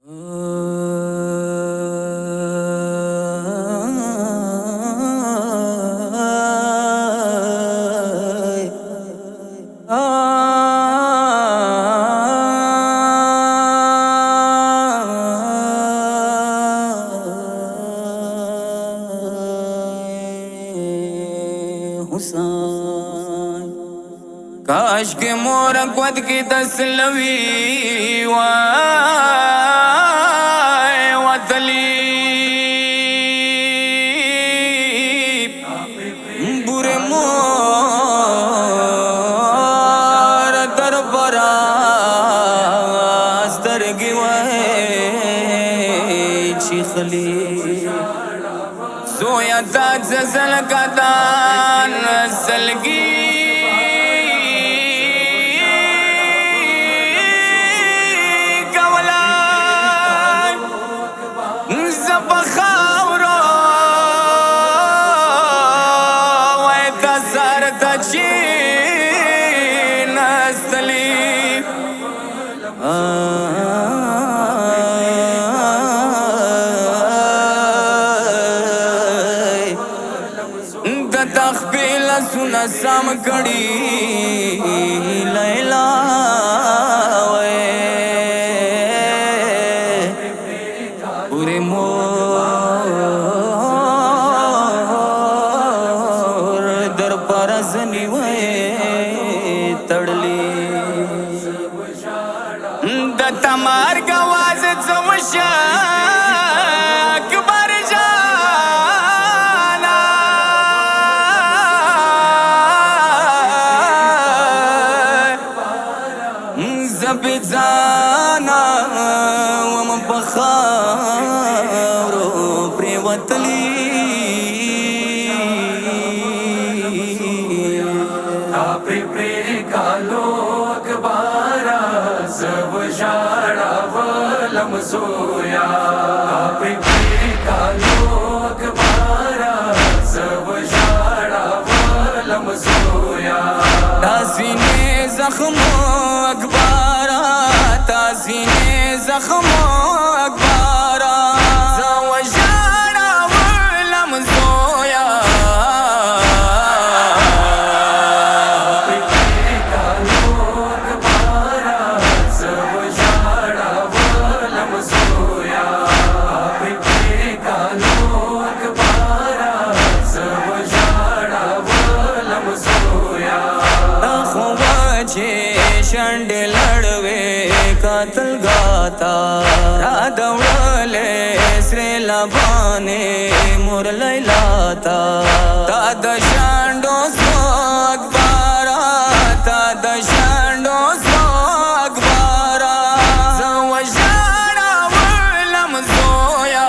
काश के मोर क्वद की तसलवी वतली बुरे मोर दर परास दरगी चिखली सोया ताज सल का दान सलगी तखबील सुना साम कड़ी लैला पूरे मोर दर परसनी तड़ली दत्ता मार्ग आवाज चवशा बिजाना वम बखारो प्रेवतली प्रे कालो अखबारा सब शाळा वलम सोया प्रे कालो अखबारा सब शाळा वलम सोया तासीने जख्मो अखबारा तासीने जख्मो अखबारा जवशारा वलम सोया शंड लड़वे कातल गाता राधवले श्रेला बाने मोर लैलाता ताद शांडो सो अखबारा ताद शांडो सो अखबारा जवशारा वलम सोया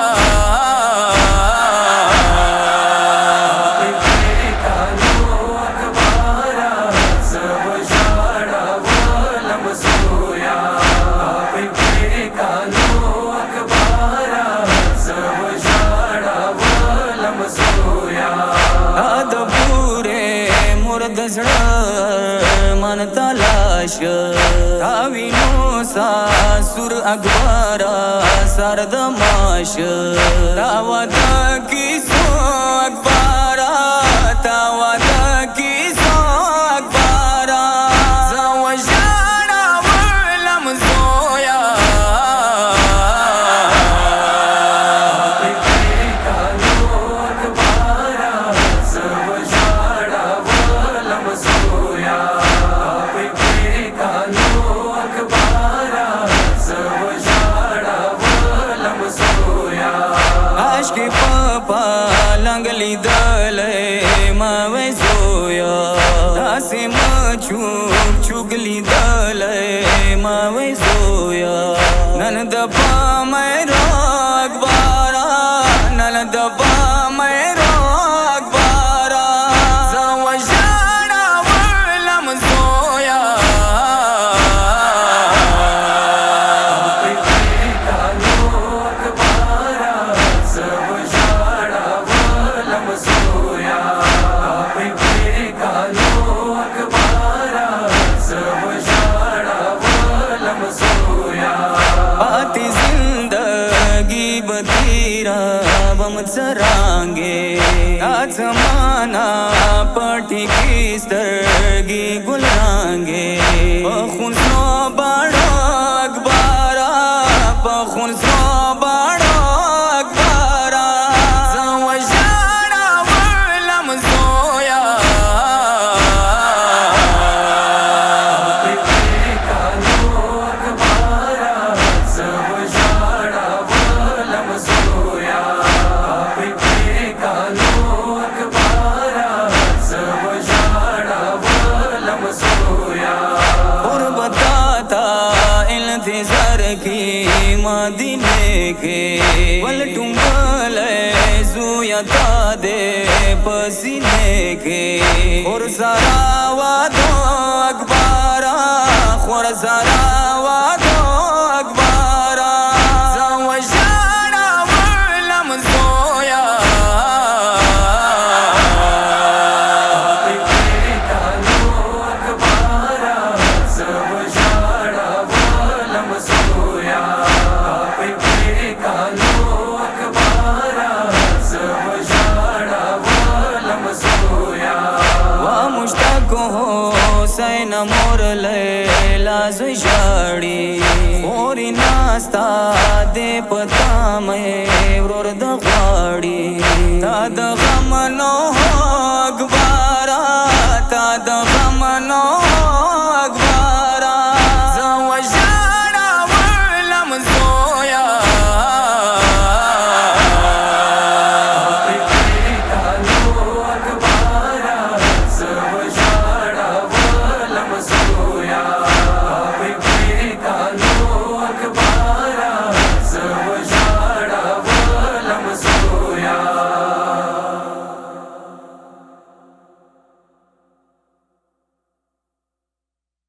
मन तलाश ताविनो सासुर अखबारा सरदमाश तावत की सो अखबारा तावत की सो अखबारा जवशारा वलम सोया के पापा लंगली दले मावे सोया दासे मचुक चुगली दले मावे सोया ननद पामरो अखबारा ननद पामरो अखबारा जवशारा वलम सोया चरांगे आजमाना पटी की स्तरगी गुलरांगे पखुन सो बाड़ो अखबारा पखुन सो बाड़ो अखबारा जवजाड़ा वलम जोया की मदीने के पलटूंगल जुयता दे पसीने के और सारा वादो अखबारा और सारा वादो अखबारा जवजाड़ा वलम जोया हुसैन मोर लैला जुशाड़ी ओरी नास्ता दे पता मैं रोर दगाड़ी दाद गमनो हो